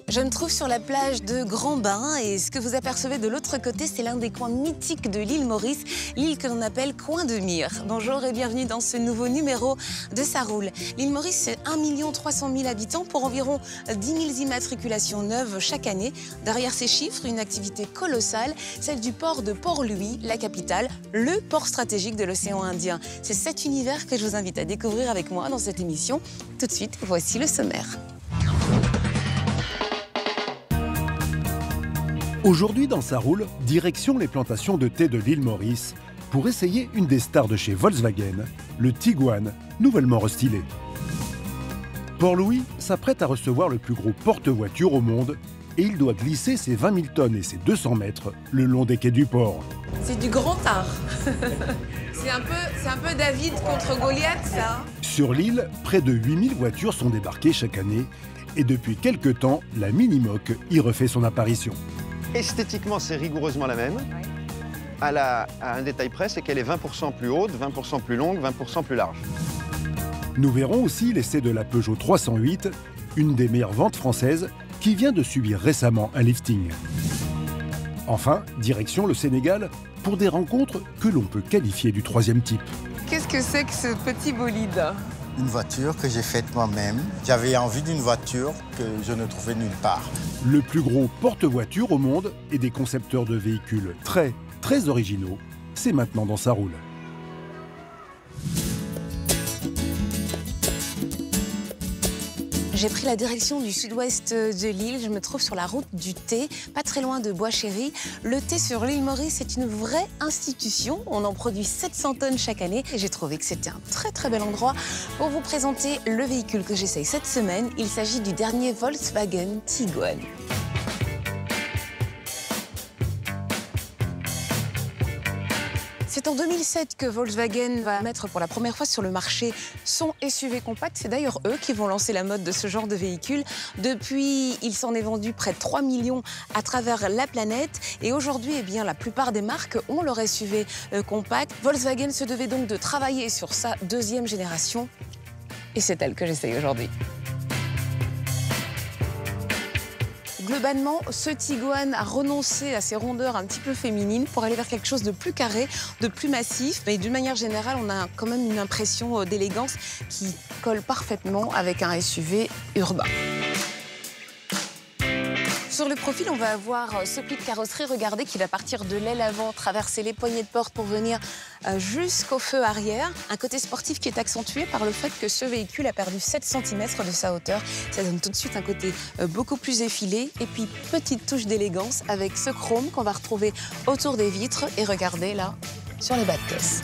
Je me trouve sur la plage de Grand Bain et ce que vous apercevez de l'autre côté, c'est l'un des coins mythiques de l'île Maurice, l'île que l'on appelle Coin de Mire. Bonjour et bienvenue dans ce nouveau numéro de Ça roule. L'île Maurice, c'est 1 300 000 habitants pour environ 10 000 immatriculations neuves chaque année. Derrière ces chiffres, une activité colossale, celle du port de Port-Louis, la capitale, le port stratégique de l'océan Indien. C'est cet univers que je vous invite à découvrir avec moi dans cette émission. Tout de suite, voici le sommaire. Aujourd'hui dans Ça roule, direction les plantations de thé de l'île Maurice pour essayer une des stars de chez Volkswagen, le Tiguan, nouvellement restylé. Port-Louis s'apprête à recevoir le plus gros porte-voiture au monde et il doit glisser ses 20 000 tonnes et ses 200 mètres le long des quais du port. C'est du grand art. C'est un peu David contre Goliath, ça. Sur l'île, près de 8 000 voitures sont débarquées chaque année et depuis quelques temps, la Minimoc y refait son apparition. Esthétiquement, c'est rigoureusement la même. À un détail près, c'est qu'elle est 20% plus haute, 20% plus longue, 20% plus large. Nous verrons aussi l'essai de la Peugeot 308, une des meilleures ventes françaises, qui vient de subir récemment un lifting. Enfin, direction le Sénégal, pour des rencontres que l'on peut qualifier du troisième type. Qu'est-ce que c'est que ce petit bolide ? Une voiture que j'ai faite moi-même. J'avais envie d'une voiture que je ne trouvais nulle part. Le plus gros porte-voiture au monde et des concepteurs de véhicules très originaux, c'est maintenant dans Ça roule. J'ai pris la direction du sud-ouest de l'île. Je me trouve sur la route du thé, pas très loin de Bois-Chéry. Le thé sur l'île Maurice est une vraie institution. On en produit 700 tonnes chaque année. Et j'ai trouvé que c'était un très bel endroit pour vous présenter le véhicule que j'essaye cette semaine. Il s'agit du dernier Volkswagen Tiguan. C'est en 2007 que Volkswagen va mettre pour la première fois sur le marché son SUV compact. C'est d'ailleurs eux qui vont lancer la mode de ce genre de véhicule. Depuis, il s'en est vendu près de 3 millions à travers la planète. Et aujourd'hui, eh bien, la plupart des marques ont leur SUV compact. Volkswagen se devait donc de travailler sur sa deuxième génération. Et c'est elle que j'essaye aujourd'hui. Globalement, ce Tiguan a renoncé à ses rondeurs un petit peu féminines pour aller vers quelque chose de plus carré, de plus massif. Mais d'une manière générale, on a quand même une impression d'élégance qui colle parfaitement avec un SUV urbain. Sur le profil, on va avoir ce pli de carrosserie, regardez, qui va partir de l'aile avant, traverser les poignées de porte pour venir jusqu'au feu arrière. Un côté sportif qui est accentué par le fait que ce véhicule a perdu 7 cm de sa hauteur. Ça donne tout de suite un côté beaucoup plus effilé. Et puis, petite touche d'élégance avec ce chrome qu'on va retrouver autour des vitres. Et regardez là, sur les bas de caisse.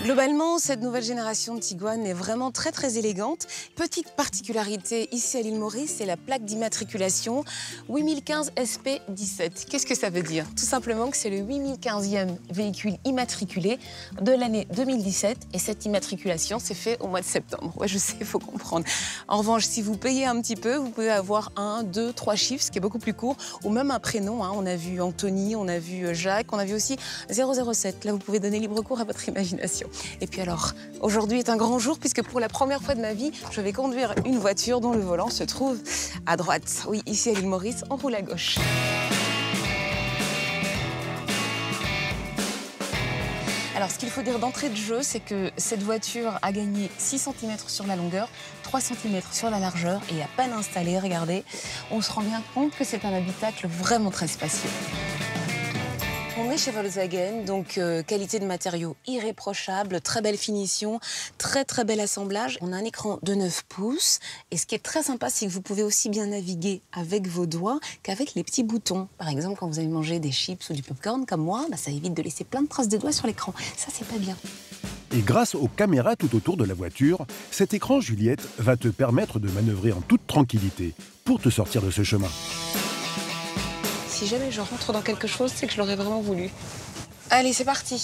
Globalement, cette nouvelle génération de Tiguan est vraiment très élégante. Petite particularité ici à l'île Maurice, c'est la plaque d'immatriculation 8015 SP17. Qu'est-ce que ça veut dire? Tout simplement que c'est le 8015e véhicule immatriculé de l'année 2017. Et cette immatriculation s'est faite au mois de septembre. Ouais, je sais, il faut comprendre. En revanche, si vous payez un petit peu, vous pouvez avoir 1, 2, 3 chiffres, ce qui est beaucoup plus court, ou même un prénom. On a vu Anthony, on a vu Jacques, on a vu aussi 007. Là, vous pouvez donner libre cours à votre imagination. Et puis alors, aujourd'hui est un grand jour puisque pour la première fois de ma vie, je vais conduire une voiture dont le volant se trouve à droite. Oui, ici à l'île Maurice, on roule à gauche. Alors, ce qu'il faut dire d'entrée de jeu, c'est que cette voiture a gagné 6 cm sur la longueur, 3 cm sur la largeur et à peine installée, regardez, on se rend bien compte que c'est un habitacle vraiment très spacieux. On est chez Volkswagen, donc qualité de matériaux irréprochable, très belle finition, très bel assemblage. On a un écran de 9 pouces et ce qui est très sympa, c'est que vous pouvez aussi bien naviguer avec vos doigts qu'avec les petits boutons. Par exemple, quand vous avez mangé des chips ou du popcorn comme moi, ça évite de laisser plein de traces de doigts sur l'écran. Ça, c'est pas bien. Et grâce aux caméras tout autour de la voiture, cet écran Juliette va te permettre de manœuvrer en toute tranquillité pour te sortir de ce chemin. Si jamais je rentre dans quelque chose, c'est que je l'aurais vraiment voulu. Allez, c'est parti.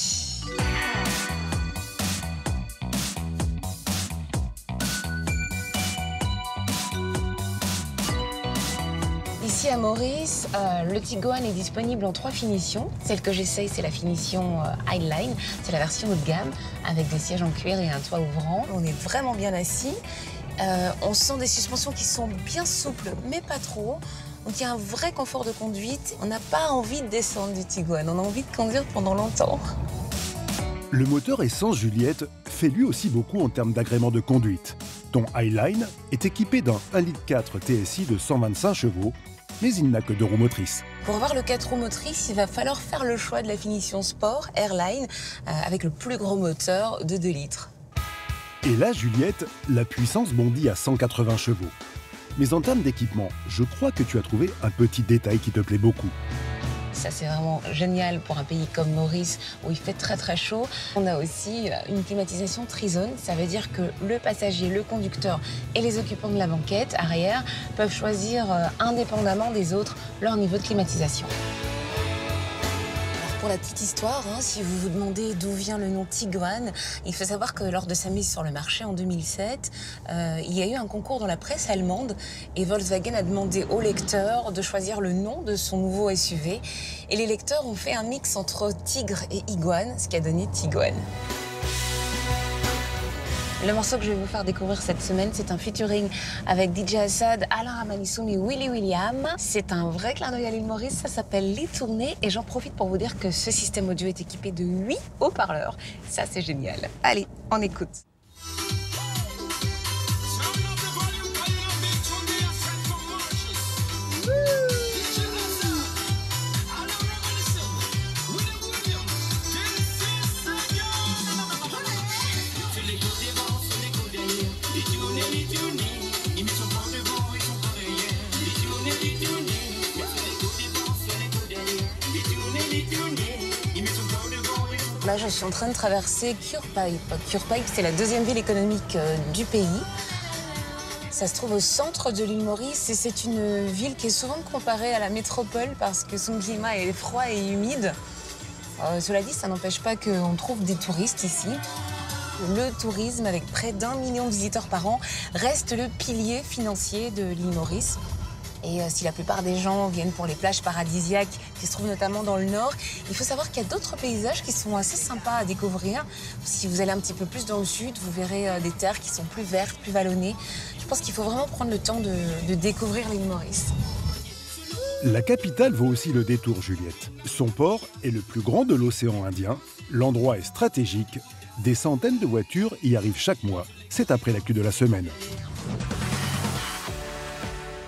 Ici à Maurice, le Tiguan est disponible en 3 finitions. Celle que j'essaye, c'est la finition Highline. C'est la version haut de gamme avec des sièges en cuir et un toit ouvrant. On est vraiment bien assis. On sent des suspensions qui sont bien souples, mais pas trop. Donc il y a un vrai confort de conduite. On n'a pas envie de descendre du Tiguan, on a envie de conduire pendant longtemps. Le moteur essence Juliette fait lui aussi beaucoup en termes d'agrément de conduite. Ton Highline est équipé d'un 1,4 litre TSI de 125 chevaux, mais il n'a que 2 roues motrices. Pour avoir le 4 roues motrices, il va falloir faire le choix de la finition Sport Airline avec le plus gros moteur de 2 litres. Et là, Juliette, la puissance bondit à 180 chevaux. Mais en termes d'équipement, je crois que tu as trouvé un petit détail qui te plaît beaucoup. Ça, c'est vraiment génial pour un pays comme Maurice, où il fait très très chaud. On a aussi une climatisation trizone. Ça veut dire que le passager, le conducteur et les occupants de la banquette arrière peuvent choisir indépendamment des autres leur niveau de climatisation. Pour la petite histoire, si vous vous demandez d'où vient le nom Tiguan, il faut savoir que lors de sa mise sur le marché en 2007, il y a eu un concours dans la presse allemande et Volkswagen a demandé aux lecteurs de choisir le nom de son nouveau SUV. Et les lecteurs ont fait un mix entre tigre et iguane, ce qui a donné Tiguan. Le morceau que je vais vous faire découvrir cette semaine, c'est un featuring avec DJ Assad, Alain Ramanissoum et Willy William. C'est un vrai clin d'œil à l'île Maurice, ça s'appelle Les Tournées et j'en profite pour vous dire que ce système audio est équipé de 8 haut-parleurs. Ça, c'est génial. Allez, on écoute. Là, je suis en train de traverser Curepipe. Curepipe, c'est la deuxième ville économique du pays. Ça se trouve au centre de l'île Maurice et c'est une ville qui est souvent comparée à la métropole parce que son climat est froid et humide. Cela dit, ça n'empêche pas qu'on trouve des touristes ici. Le tourisme, avec près d'1 million de visiteurs par an, reste le pilier financier de l'île Maurice. Et si la plupart des gens viennent pour les plages paradisiaques qui se trouvent notamment dans le nord, il faut savoir qu'il y a d'autres paysages qui sont assez sympas à découvrir. Si vous allez un petit peu plus dans le sud, vous verrez des terres qui sont plus vertes, plus vallonnées. Je pense qu'il faut vraiment prendre le temps de découvrir l'île Maurice. La capitale vaut aussi le détour, Juliette. Son port est le plus grand de l'océan Indien. L'endroit est stratégique. Des centaines de voitures y arrivent chaque mois. C'est après l'actu de la semaine.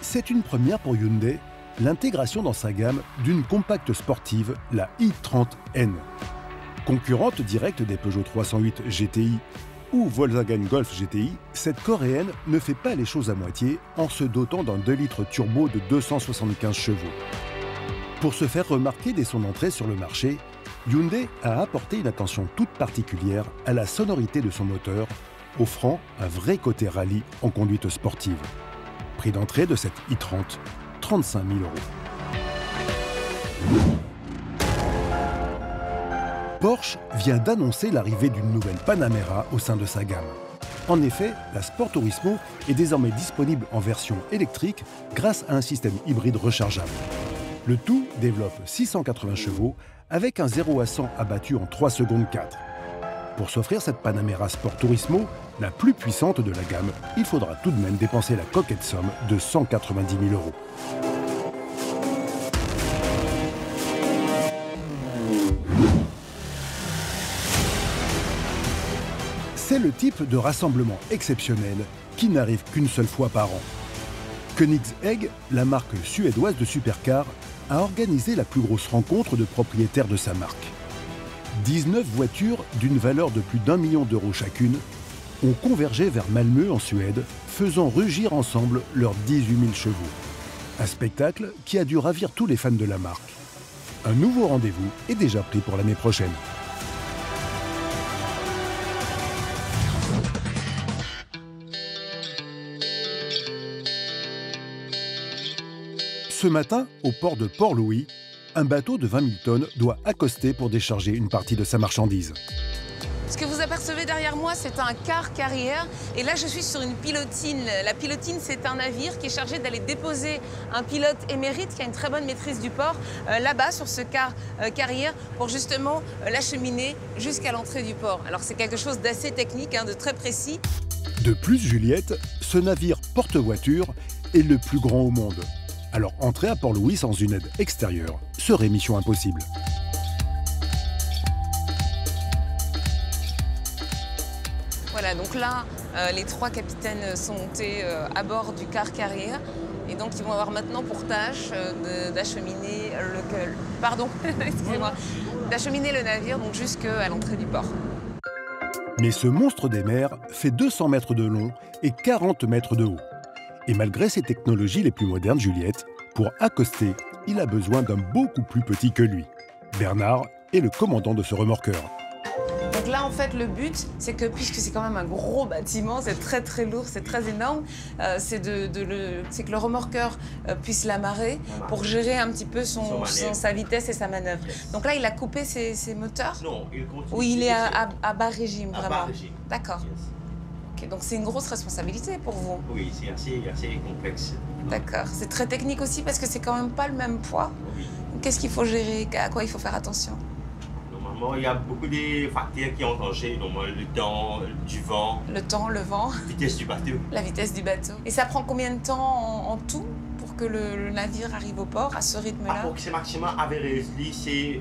C'est une première pour Hyundai, l'intégration dans sa gamme d'une compacte sportive, la i30N. Concurrente directe des Peugeot 308 GTI ou Volkswagen Golf GTI, cette coréenne ne fait pas les choses à moitié en se dotant d'un 2 litres turbo de 275 chevaux. Pour se faire remarquer dès son entrée sur le marché, Hyundai a apporté une attention toute particulière à la sonorité de son moteur, offrant un vrai côté rallye en conduite sportive. Prix d'entrée de cette i30, 35 000 €. Porsche vient d'annoncer l'arrivée d'une nouvelle Panamera au sein de sa gamme. En effet, la Sport Turismo est désormais disponible en version électrique grâce à un système hybride rechargeable. Le tout développe 680 chevaux avec un 0 à 100 abattu en 3 secondes 4. Pour s'offrir cette Panamera Sport Turismo, la plus puissante de la gamme, il faudra tout de même dépenser la coquette somme de 190 000 €. C'est le type de rassemblement exceptionnel qui n'arrive qu'une seule fois par an. Koenigsegg, la marque suédoise de supercars, a organisé la plus grosse rencontre de propriétaires de sa marque. 19 voitures d'une valeur de plus d'1 million d'euros chacune ont convergé vers Malmö en Suède, faisant rugir ensemble leurs 18 000 chevaux. Un spectacle qui a dû ravir tous les fans de la marque. Un nouveau rendez-vous est déjà pris pour l'année prochaine. Ce matin, au port de Port-Louis, un bateau de 20 000 tonnes doit accoster pour décharger une partie de sa marchandise. Ce que vous apercevez derrière moi, c'est un car carrière. Et là, je suis sur une pilotine. La pilotine, c'est un navire qui est chargé d'aller déposer un pilote émérite qui a une très bonne maîtrise du port là-bas, sur ce car carrière, pour justement l'acheminer jusqu'à l'entrée du port. Alors, c'est quelque chose d'assez technique, de très précis. De plus, Juliette, ce navire porte-voiture est le plus grand au monde. Alors, entrer à Port-Louis sans une aide extérieure serait mission impossible. Voilà, donc là, les 3 capitaines sont montés à bord du car carrière. Et donc, ils vont avoir maintenant pour tâche d'acheminer d'acheminer le navire donc jusqu'à l'entrée du port. Mais ce monstre des mers fait 200 mètres de long et 40 mètres de haut. Et malgré ses technologies les plus modernes, Juliette, pour accoster, il a besoin d'un beaucoup plus petit que lui. Bernard est le commandant de ce remorqueur. Donc là, en fait, le but, c'est que, puisque c'est quand même un gros bâtiment, c'est très très lourd, c'est très énorme, c'est que le remorqueur puisse l'amarrer pour gérer un petit peu sa vitesse et sa manœuvre. Donc là, il a coupé ses moteurs? Non, il continue. Oui, il est à bas régime, à vraiment. bas régime. D'accord. Yes. Okay, donc c'est une grosse responsabilité pour vous. Oui, c'est assez complexe. D'accord. C'est très technique aussi parce que c'est quand même pas le même poids. Oui. Qu'est-ce qu'il faut gérer? À quoi il faut faire attention? Normalement, il y a beaucoup de facteurs qui ont changé. Normalement, le temps, du vent. Le temps, le vent. La vitesse du bateau. La vitesse du bateau. Et ça prend combien de temps en tout pour que le navire arrive au port à ce rythme-là? Approximativement, averagely, c'est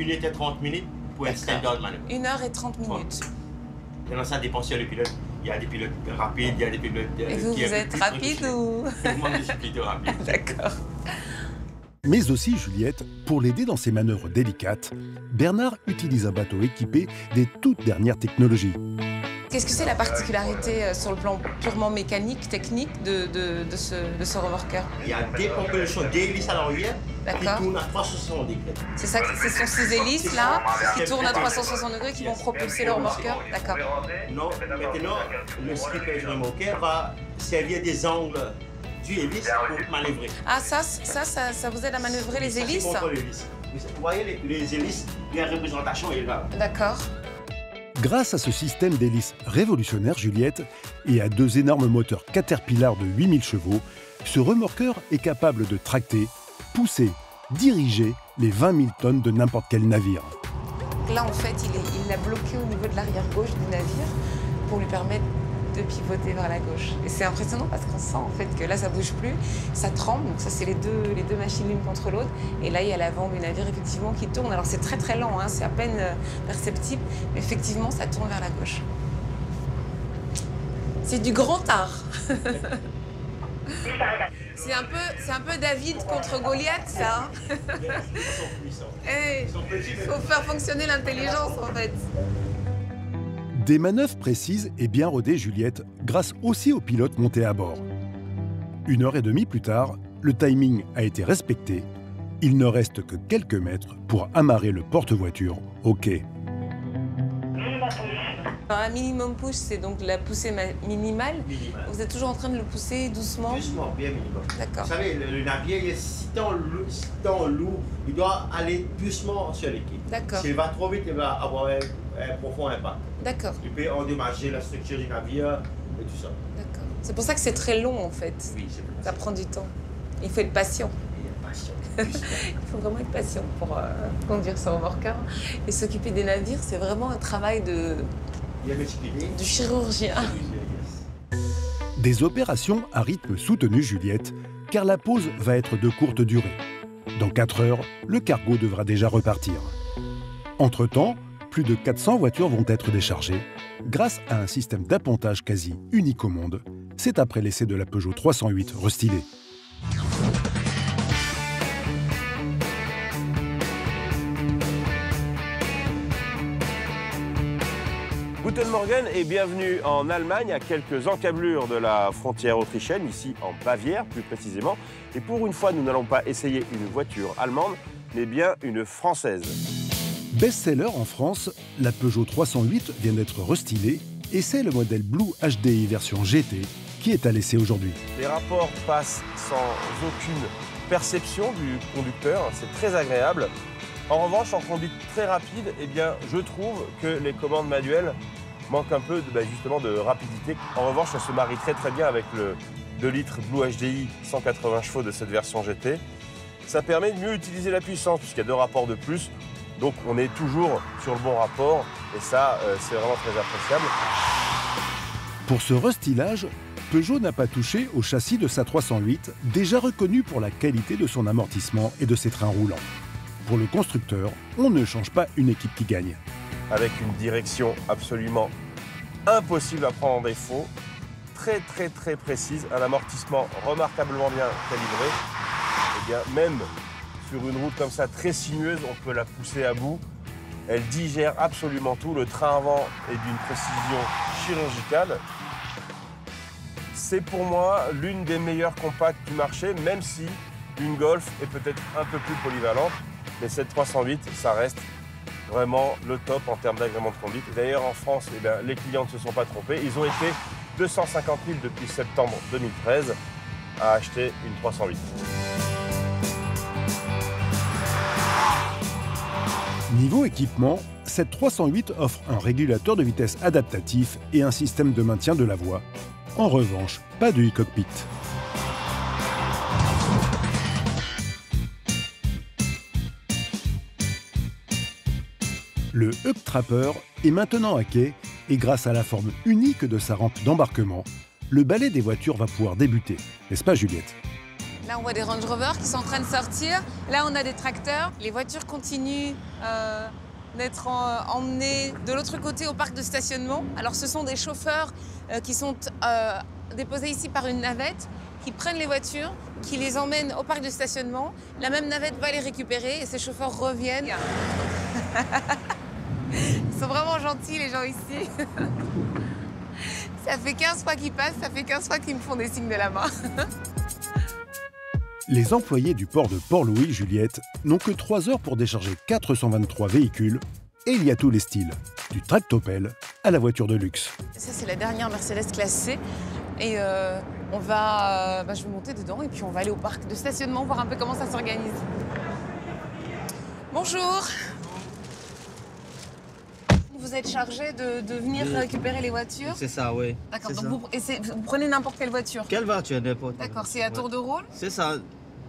1h30 pour un standard manœuvre. 1h30. Maintenant, ça dépend sur le pilote. Il y a des pilotes rapides, il y a des pilotes Et vous êtes rapide ou? Moi, je suis plutôt rapide. D'accord. Mais aussi, Juliette, pour l'aider dans ses manœuvres délicates, Bernard utilise un bateau équipé des toutes dernières technologies. Qu'est-ce que c'est la particularité sur le plan purement mécanique, technique de ce remorqueur? Il y a des propulsions d'hélices à l'arrière qui D'accord. tournent à 360 degrés. C'est ça, ce sont ces hélices-là qui tournent à 360 degrés qui vont propulser le remorqueur? D'accord. Non, maintenant, le skipper du remorqueur va servir des angles du hélice pour manœuvrer. Ah, ça vous aide à manœuvrer les hélices? Ça, c'est l'hélice. Vous voyez, les hélices, la représentation est là. D'accord. Grâce à ce système d'hélices révolutionnaire, Juliette, et à 2 énormes moteurs Caterpillar de 8000 chevaux, ce remorqueur est capable de tracter, pousser, diriger les 20 000 tonnes de n'importe quel navire. Là, en fait, il l'a bloqué au niveau de l'arrière gauche du navire pour lui permettre de pivoter vers la gauche. Et c'est impressionnant parce qu'on sent en fait que là, ça bouge plus, ça tremble. Donc ça, c'est les deux machines l'une contre l'autre. Et là, il y a l'avant du navire effectivement qui tourne. Alors c'est très très lent, c'est à peine perceptible, mais effectivement, ça tourne vers la gauche. C'est du grand art. C'est un peu David contre Goliath, ça. Il faut faire fonctionner l'intelligence, en fait. Des manœuvres précises et bien rodées, Juliette, grâce aussi aux pilotes montés à bord. 1h30 plus tard, le timing a été respecté. Il ne reste que quelques mètres pour amarrer le porte-voiture au quai. Alors, un minimum push, c'est donc la poussée minimale. Vous êtes toujours en train de le pousser doucement? Doucement, bien minimum. D'accord. Vous savez, le navire, si tant lourd, il doit aller doucement sur les quais. D'accord. S'il va trop vite, il va avoir un profond impact. D'accord. Il peut endommager la structure du navire et tout ça. D'accord. C'est pour ça que c'est très long, en fait. Oui, c'est pour ça prend du temps. Il faut être patient. Il faut vraiment être patient pour conduire ce remorqueur. Et s'occuper des navires, c'est vraiment un travail de chirurgien. Des opérations à rythme soutenu, Juliette, car la pause va être de courte durée. Dans 4 heures, le cargo devra déjà repartir. Entre-temps, plus de 400 voitures vont être déchargées grâce à un système d'appontage quasi unique au monde. C'est après l'essai de la Peugeot 308 restylée. Guten Morgen et bienvenue en Allemagne, à quelques encablures de la frontière autrichienne, ici en Bavière plus précisément. Et pour une fois, nous n'allons pas essayer une voiture allemande, mais bien une française. Best-seller en France, la Peugeot 308 vient d'être restylée et c'est le modèle Blue HDI version GT qui est à l'essai aujourd'hui. Les rapports passent sans aucune perception du conducteur, c'est très agréable. En revanche, en conduite très rapide, eh bien, je trouve que les commandes manuelles manquent un peu justement de rapidité. En revanche, ça se marie très très bien avec le 2 litres Blue HDI 180 chevaux de cette version GT. Ça permet de mieux utiliser la puissance puisqu'il y a 2 rapports de plus. Donc on est toujours sur le bon rapport et ça, c'est vraiment très appréciable. Pour ce restylage, Peugeot n'a pas touché au châssis de sa 308, déjà reconnu pour la qualité de son amortissement et de ses trains roulants. Pour le constructeur, on ne change pas une équipe qui gagne. Avec une direction absolument impossible à prendre en défaut, très précise, un amortissement remarquablement bien calibré. Et bien, même sur une route comme ça très sinueuse, on peut la pousser à bout. Elle digère absolument tout. Le train avant est d'une précision chirurgicale. C'est pour moi l'une des meilleures compacts du marché, même si une Golf est peut-être un peu plus polyvalente. Mais cette 308, ça reste vraiment le top en termes d'agrément de conduite. D'ailleurs, en France, les clients ne se sont pas trompés. Ils ont été 250 000 depuis septembre 2013 à acheter une 308. Niveau équipement, cette 308 offre un régulateur de vitesse adaptatif et un système de maintien de la voie. En revanche, pas de e-cockpit. Le Hub Trapper est maintenant à quai et grâce à la forme unique de sa rampe d'embarquement, le balai des voitures va pouvoir débuter. N'est-ce pas, Juliette? Là, on voit des Range Rover qui sont en train de sortir. Là, on a des tracteurs. Les voitures continuent d'être emmenées de l'autre côté au parc de stationnement. Alors, ce sont des chauffeurs qui sont déposés ici par une navette, qui prennent les voitures, qui les emmènent au parc de stationnement. La même navette va les récupérer et ces chauffeurs reviennent. Ils sont vraiment gentils, les gens ici. Ça fait 15 fois qu'ils passent, ça fait 15 fois qu'ils me font des signes de la main. Les employés du port de Port-Louis, Juliette, n'ont que 3 heures pour décharger 423 véhicules. Et il y a tous les styles, du tractopelle à la voiture de luxe. Ça, c'est la dernière Mercedes classe C. Et on va, je vais monter dedans et puis on va aller au parc de stationnement, voir un peu comment ça s'organise. Bonjour. Vous êtes chargé de venir récupérer les voitures? C'est ça, oui. D'accord, donc vous prenez n'importe quelle voiture? Quelle voiture, n'importe. D'accord, c'est à tour de rôle? C'est ça,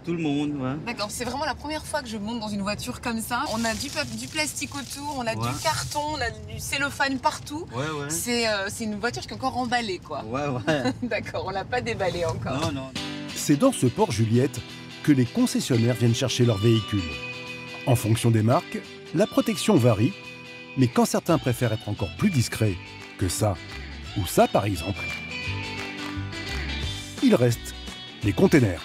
tout le monde, ouais. D'accord, c'est vraiment la première fois que je monte dans une voiture comme ça. On a du plastique autour, on a du carton, on a du cellophane partout. Ouais, ouais. C'est une voiture qui est encore emballée, quoi. Ouais, ouais. D'accord, on l'a pas déballée encore. Non, non. C'est dans ce port, Juliette, que les concessionnaires viennent chercher leurs véhicules. En fonction des marques, la protection varie, mais quand certains préfèrent être encore plus discrets que ça, ou ça par exemple, il reste les containers.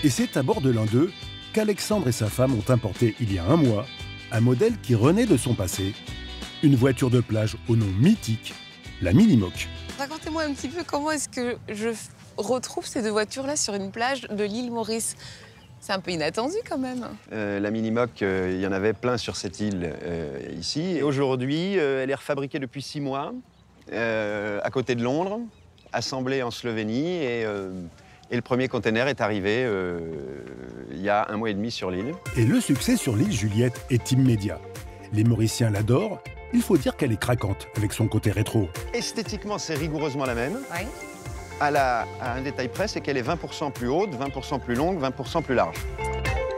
Et c'est à bord de l'un d'eux qu'Alexandre et sa femme ont importé il y a un mois un modèle qui renaît de son passé, une voiture de plage au nom mythique, la Minimoc. Racontez-moi un petit peu comment est-ce que je retrouve ces 2 voitures-là sur une plage de l'île Maurice. C'est un peu inattendu quand même. La Minimoc, il y en avait plein sur cette île ici. Et aujourd'hui, elle est refabriquée depuis 6 mois à côté de Londres, assemblée en Slovénie. Et le premier container est arrivé il y a 1 mois et demi sur l'île. Et le succès sur l'île Juliette est immédiat. Les Mauriciens l'adorent. Il faut dire qu'elle est craquante avec son côté rétro. Esthétiquement, c'est rigoureusement la même. Oui. À un détail près, c'est qu'elle est 20% plus haute, 20% plus longue, 20% plus large.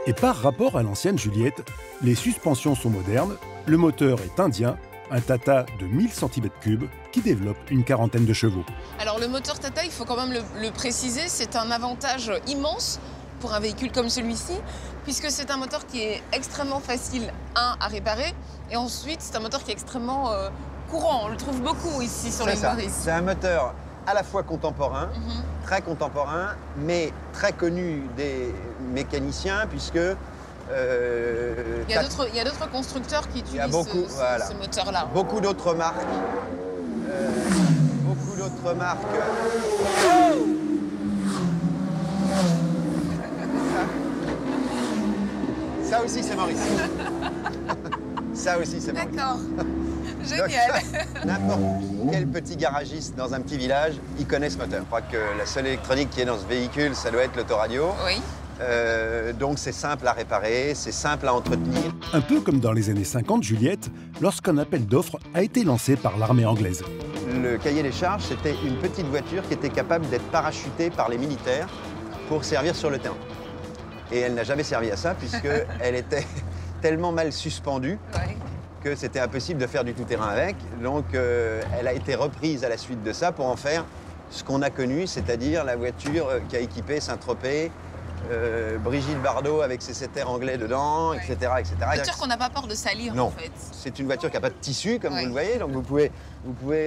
Et par rapport à l'ancienne Juliette, les suspensions sont modernes, le moteur est indien, un Tata de 1000 cm3 qui développe une 40aine de chevaux. Alors le moteur Tata, il faut quand même le préciser, c'est un avantage immense pour un véhicule comme celui-ci, puisque c'est un moteur qui est extrêmement facile, à réparer, et ensuite c'est un moteur qui est extrêmement courant. On le trouve beaucoup ici sur l'île Maurice. C'est un moteur à la fois contemporain, très contemporain, mais très connu des mécaniciens, puisque... il y a d'autres constructeurs qui utilisent ce moteur-là. Beaucoup d'autres marques. Ça aussi, c'est Maurice. Ça aussi, c'est Maurice. D'accord. Génial. N'importe quel petit garagiste dans un petit village, il connaît ce moteur. Je crois que la seule électronique qui est dans ce véhicule, ça doit être l'autoradio. Oui. Donc c'est simple à réparer, c'est simple à entretenir. Un peu comme dans les années 50, Juliette, lorsqu'un appel d'offres a été lancé par l'armée anglaise. Le cahier des charges, c'était une petite voiture qui était capable d'être parachutée par les militaires pour servir sur le terrain. Et elle n'a jamais servi à ça puisqu'elle était tellement mal suspendue que c'était impossible de faire du tout-terrain avec. Donc elle a été reprise à la suite de ça pour en faire ce qu'on a connu, c'est-à-dire la voiture qui a équipé Saint-Tropez, Brigitte Bardot avec ses setters anglais dedans, etc. etc. Une voiture qu'on n'a pas peur de salir, non. en fait. C'est une voiture qui n'a pas de tissu, comme vous le voyez. Donc vous pouvez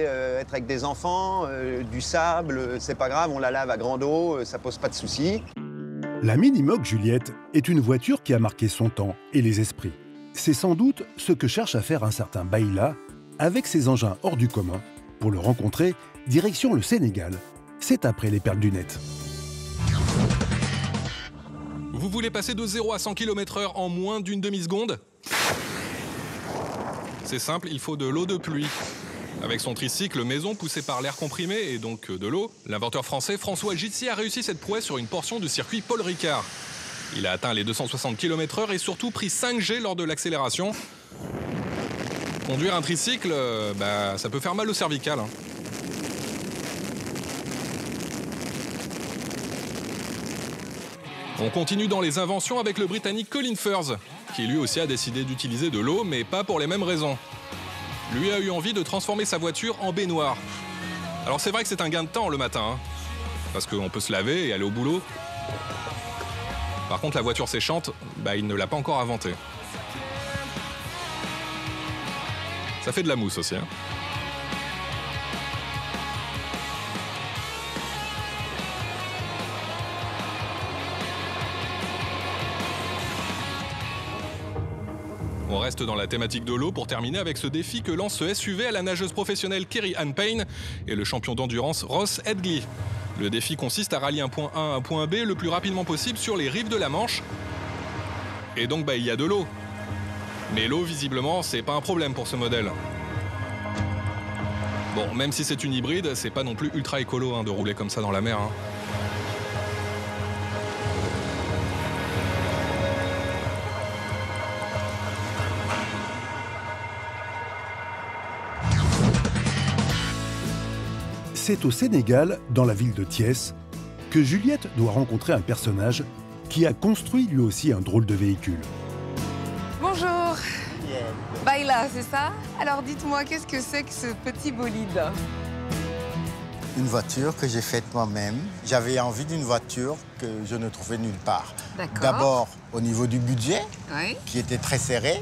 être avec des enfants, du sable, c'est pas grave, on la lave à grande eau, ça pose pas de soucis. La Minimoog Juliette est une voiture qui a marqué son temps et les esprits. C'est sans doute ce que cherche à faire un certain Baïla avec ses engins hors du commun. Pour le rencontrer, direction le Sénégal. C'est après les perles du net. Vous voulez passer de 0 à 100 km/h en moins d'une demi-seconde? C'est simple, il faut de l'eau de pluie. Avec son tricycle maison poussé par l'air comprimé et donc de l'eau, l'inventeur français François Gitsier a réussi cette prouesse sur une portion du circuit Paul Ricard. Il a atteint les 260 km/h et surtout pris 5G lors de l'accélération. Conduire un tricycle, ça peut faire mal au cervical. On continue dans les inventions avec le Britannique Colin Furze, qui lui aussi a décidé d'utiliser de l'eau, mais pas pour les mêmes raisons. Lui a eu envie de transformer sa voiture en baignoire. Alors c'est vrai que c'est un gain de temps le matin, parce qu'on peut se laver et aller au boulot. Par contre, la voiture séchante, il ne l'a pas encore inventée. Ça fait de la mousse aussi. On reste dans la thématique de l'eau pour terminer avec ce défi que lance ce SUV à la nageuse professionnelle Kerry-Anne Payne et le champion d'endurance Ross Edgley. Le défi consiste à rallier un point A à un point B le plus rapidement possible sur les rives de la Manche. Et donc il y a de l'eau. Mais l'eau, visiblement, c'est pas un problème pour ce modèle. Bon, même si c'est une hybride, c'est pas non plus ultra écolo de rouler comme ça dans la mer. C'est au Sénégal, dans la ville de Thiès, que Juliette doit rencontrer un personnage qui a construit lui aussi un drôle de véhicule. Bonjour. Baïla, c'est ça? Alors dites-moi, qu'est-ce que c'est que ce petit bolide? Une voiture que j'ai faite moi-même. J'avais envie d'une voiture que je ne trouvais nulle part. D'abord, au niveau du budget, qui était très serré.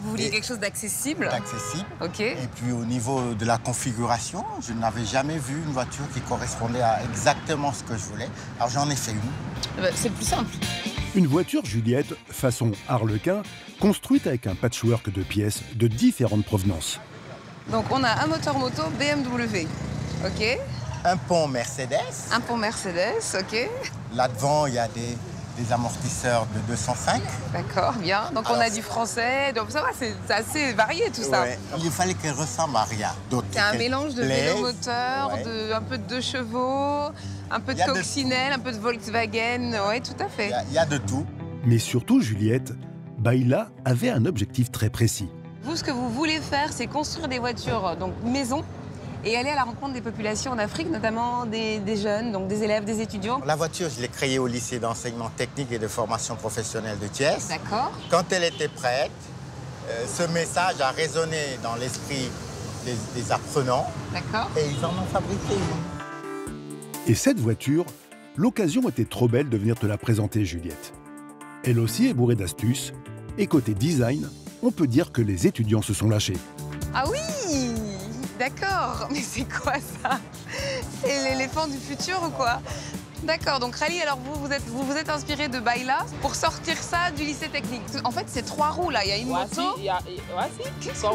Vous vouliez quelque chose d'accessible? D'accessible. Ok. Et puis au niveau de la configuration, je n'avais jamais vu une voiture qui correspondait à exactement ce que je voulais. Alors j'en ai fait une. C'est plus simple. Une voiture Juliette, façon Harlequin, construite avec un patchwork de pièces de différentes provenances. Donc on a un moteur moto BMW, ok. Un pont Mercedes. Un pont Mercedes, ok. Là devant, il y a des amortisseurs de 205. D'accord, bien. Donc on a du français, donc ça va, c'est assez varié tout ça. Il fallait qu'elle ressemble à rien d'autre. C'est un mélange de vélo-moteur, un peu de 2 chevaux, un peu de coccinelle, un peu de Volkswagen, oui, tout à fait. Il y a de tout. Mais surtout, Juliette, Baïla avait un objectif très précis. Vous, ce que vous voulez faire, c'est construire des voitures, donc maison, et aller à la rencontre des populations en Afrique, notamment des jeunes, donc des élèves, des étudiants. La voiture, je l'ai créée au lycée d'enseignement technique et de formation professionnelle de Thiès. D'accord. Quand elle était prête, ce message a résonné dans l'esprit des apprenants. D'accord. Et ils en ont fabriqué une. Et cette voiture, l'occasion était trop belle de venir te la présenter, Juliette. Elle aussi est bourrée d'astuces. Et côté design, on peut dire que les étudiants se sont lâchés. Ah oui! D'accord, mais c'est quoi ça? C'est l'éléphant du futur ou quoi? D'accord, donc Rally, alors vous êtes inspiré de Baïla pour sortir ça du lycée technique. En fait, c'est 3 roues là, il y a une moto.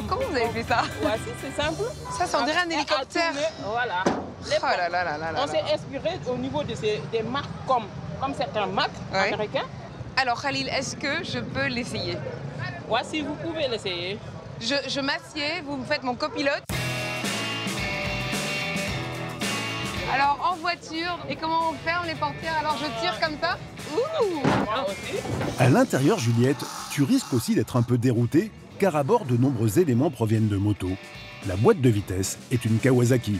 Comment vous avez fait ça? Voici, c'est simple. Ça on dirait un hélicoptère. Voilà. Oh là là là là là. On s'est inspiré au niveau de des marques comme certaines marques américaines. Alors Khalil, est-ce que je peux l'essayer? Voici, vous pouvez l'essayer. Je m'assieds, vous me faites mon copilote. Alors, en voiture, et comment on fait, on est portière? Alors, je tire comme ça. Ouh! À l'intérieur, Juliette, tu risques aussi d'être un peu déroutée, car à bord, de nombreux éléments proviennent de motos. La boîte de vitesse est une Kawasaki.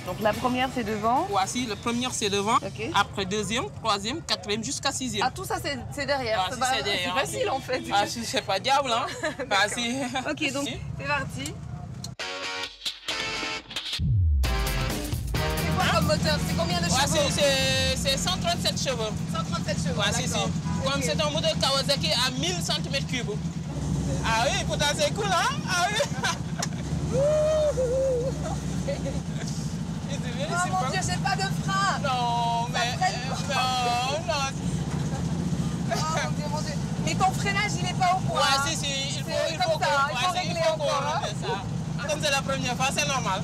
Donc, la première, c'est devant. Voici, le premier, c'est devant. Okay. Après, deuxième, troisième, quatrième, jusqu'à sixième. Ah, tout ça, c'est derrière. Ah, c'est derrière. C'est facile, en fait. Ah, c'est pas diable, hein? Bah, si. Ok, donc, c'est parti. Comme moteur, c'est combien de chevaux? C'est 137 chevaux. 137 chevaux, ouais, d'accord. Comme c'est un moteur Kawasaki à 1000 cm3. Ah oui, pourtant c'est cool, hein? Ah oui. Oh mon Dieu, j'ai pas de frein. Non, mais... non. Oh mon Dieu. Mais ton freinage, il est pas au point. Ouais, si, il faut régler encore. Comme c'est la première fois, c'est normal.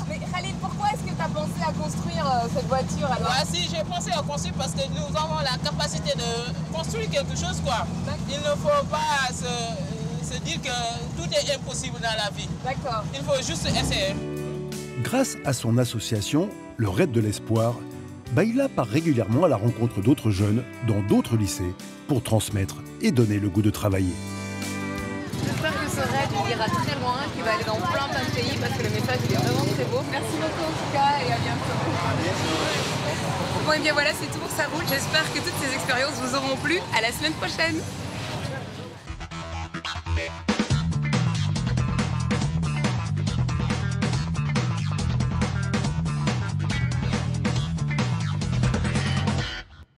Mais Khalid, pourquoi est-ce que tu as pensé à construire cette voiture alors? Ouais, si, j'ai pensé à construire parce que nous avons la capacité de construire quelque chose, quoi. Il ne faut pas se dire que tout est impossible dans la vie. D'accord. Il faut juste essayer. Grâce à son association, le Raid de l'Espoir, Baïla part régulièrement à la rencontre d'autres jeunes dans d'autres lycées pour transmettre et donner le goût de travailler. J'espère que ce raid il ira très loin, qu'il va aller dans plein de pays parce que le message il est vraiment très beau. Merci beaucoup en tout cas et à bientôt. Bon et bien voilà, c'est tout pour Ça roule. J'espère que toutes ces expériences vous auront plu. À la semaine prochaine.